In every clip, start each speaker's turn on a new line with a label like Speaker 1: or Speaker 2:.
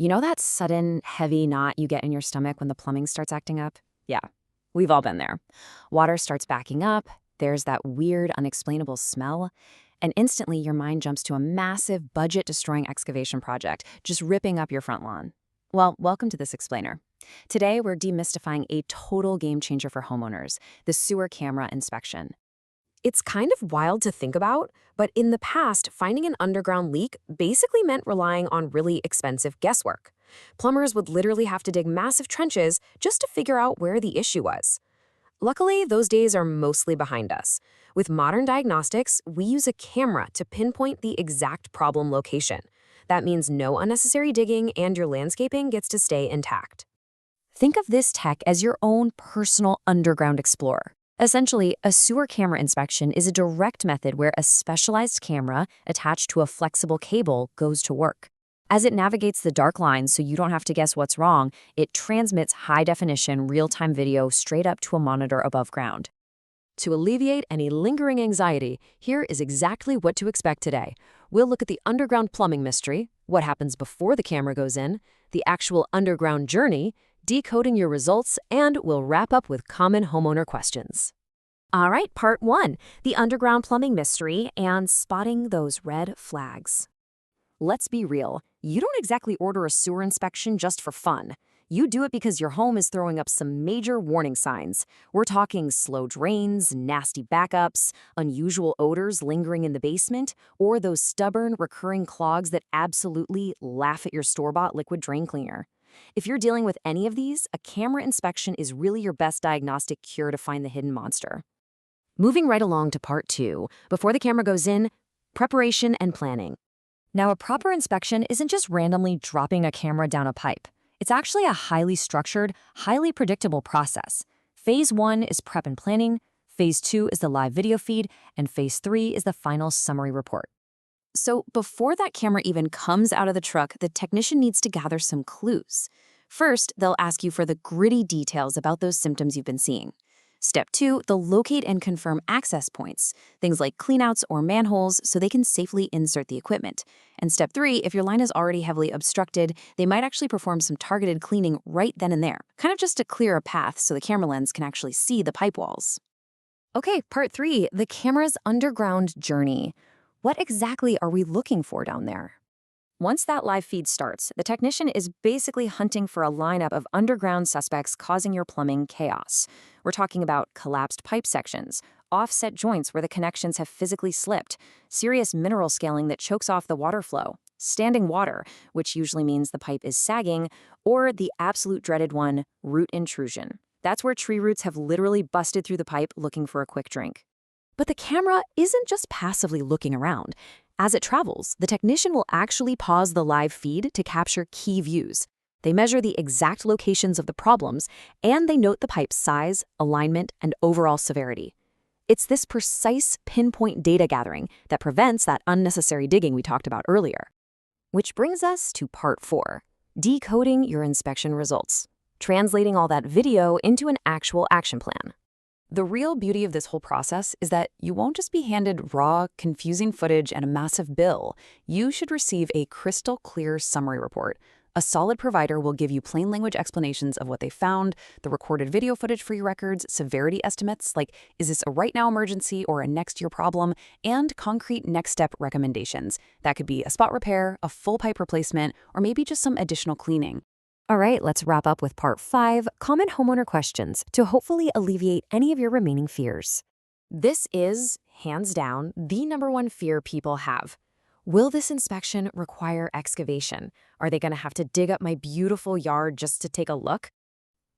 Speaker 1: You know that sudden, heavy knot you get in your stomach when the plumbing starts acting up? Yeah, we've all been there. Water starts backing up, there's that weird, unexplainable smell, and instantly your mind jumps to a massive, budget-destroying excavation project just ripping up your front lawn. Well, welcome to This Explainer. Today, we're demystifying a total game changer for homeowners, the sewer camera inspection. It's kind of wild to think about, but in the past, finding an underground leak basically meant relying on really expensive guesswork. Plumbers would literally have to dig massive trenches just to figure out where the issue was. Luckily, those days are mostly behind us. With modern diagnostics, we use a camera to pinpoint the exact problem location. That means no unnecessary digging and your landscaping gets to stay intact. Think of this tech as your own personal underground explorer. Essentially, a sewer camera inspection is a direct method where a specialized camera attached to a flexible cable goes to work. As it navigates the dark lines so you don't have to guess what's wrong, it transmits high-definition, real-time video straight up to a monitor above ground. To alleviate any lingering anxiety, here is exactly what to expect today. We'll look at the underground plumbing mystery, what happens before the camera goes in, the actual underground journey, decoding your results, and we'll wrap up with common homeowner questions. All right, part 1, the underground plumbing mystery and spotting those red flags. Let's be real, you don't exactly order a sewer inspection just for fun. You do it because your home is throwing up some major warning signs. We're talking slow drains, nasty backups, unusual odors lingering in the basement, or those stubborn, recurring clogs that absolutely laugh at your store-bought liquid drain cleaner. If you're dealing with any of these, a camera inspection is really your best diagnostic cure to find the hidden monster. Moving right along to part 2, before the camera goes in, preparation and planning. Now, a proper inspection isn't just randomly dropping a camera down a pipe. It's actually a highly structured, highly predictable process. Phase 1 is prep and planning, Phase 2 is the live video feed, and Phase 3 is the final summary report. So before that camera even comes out of the truck, the technician needs to gather some clues. First, they'll ask you for the gritty details about those symptoms you've been seeing. Step 2, they'll locate and confirm access points, things like cleanouts or manholes, so they can safely insert the equipment. And Step 3, if your line is already heavily obstructed, they might actually perform some targeted cleaning right then and there, kind of just to clear a path so the camera lens can actually see the pipe walls. Okay, part 3, the camera's underground journey. What exactly are we looking for down there? Once that live feed starts, the technician is basically hunting for a lineup of underground suspects causing your plumbing chaos. We're talking about collapsed pipe sections, offset joints where the connections have physically slipped, serious mineral scaling that chokes off the water flow, standing water, which usually means the pipe is sagging, or the absolute dreaded one, root intrusion. That's where tree roots have literally busted through the pipe looking for a quick drink. But the camera isn't just passively looking around. As it travels, the technician will actually pause the live feed to capture key views. They measure the exact locations of the problems, and they note the pipe's size, alignment, and overall severity. It's this precise pinpoint data gathering that prevents that unnecessary digging we talked about earlier. Which brings us to part 4, decoding your inspection results, translating all that video into an actual action plan. The real beauty of this whole process is that you won't just be handed raw, confusing footage and a massive bill. You should receive a crystal clear summary report. A solid provider will give you plain language explanations of what they found, the recorded video footage for your records, severity estimates, like is this a right now emergency or a next year problem, and concrete next step recommendations. That could be a spot repair, a full pipe replacement, or maybe just some additional cleaning. All right, let's wrap up with part 5, common homeowner questions, to hopefully alleviate any of your remaining fears. This is, hands down, the #1 fear people have. Will this inspection require excavation? Are they going to have to dig up my beautiful yard just to take a look?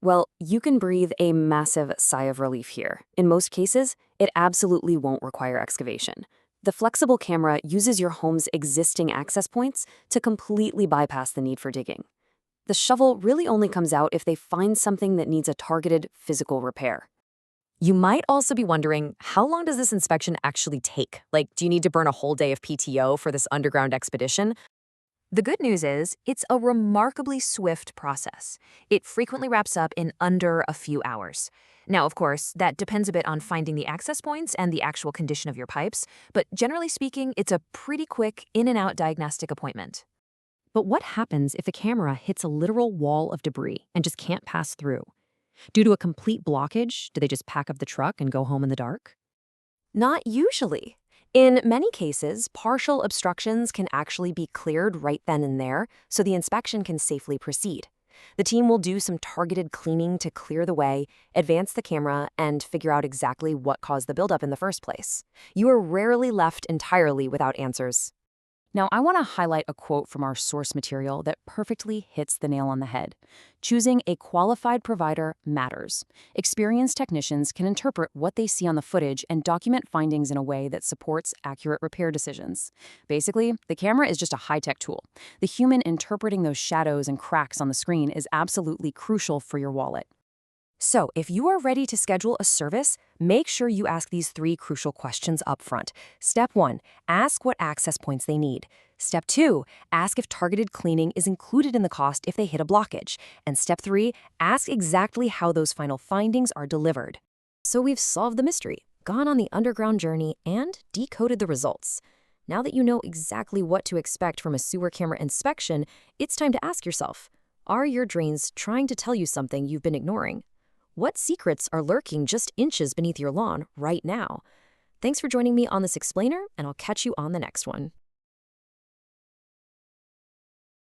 Speaker 1: Well, you can breathe a massive sigh of relief here. In most cases, it absolutely won't require excavation. The flexible camera uses your home's existing access points to completely bypass the need for digging. The shovel really only comes out if they find something that needs a targeted physical repair. You might also be wondering, how long does this inspection actually take? Like, do you need to burn a whole day of PTO for this underground expedition? The good news is, it's a remarkably swift process. It frequently wraps up in under a few hours. Now, of course, that depends a bit on finding the access points and the actual condition of your pipes, but generally speaking, it's a pretty quick in-and-out diagnostic appointment. But what happens if a camera hits a literal wall of debris and just can't pass through? Due to a complete blockage, do they just pack up the truck and go home in the dark? Not usually. In many cases, partial obstructions can actually be cleared right then and there, so the inspection can safely proceed. The team will do some targeted cleaning to clear the way, advance the camera, and figure out exactly what caused the buildup in the first place. You are rarely left entirely without answers. Now, I want to highlight a quote from our source material that perfectly hits the nail on the head. Choosing a qualified provider matters. Experienced technicians can interpret what they see on the footage and document findings in a way that supports accurate repair decisions. Basically, the camera is just a high-tech tool. The human interpreting those shadows and cracks on the screen is absolutely crucial for your wallet. So, if you are ready to schedule a service, make sure you ask these 3 crucial questions up front. Step 1, ask what access points they need. Step 2, ask if targeted cleaning is included in the cost if they hit a blockage. And step 3, ask exactly how those final findings are delivered. So we've solved the mystery, gone on the underground journey, and decoded the results. Now that you know exactly what to expect from a sewer camera inspection, it's time to ask yourself, are your drains trying to tell you something you've been ignoring? What secrets are lurking just inches beneath your lawn right now? Thanks for joining me on this explainer, and I'll catch you on the next one.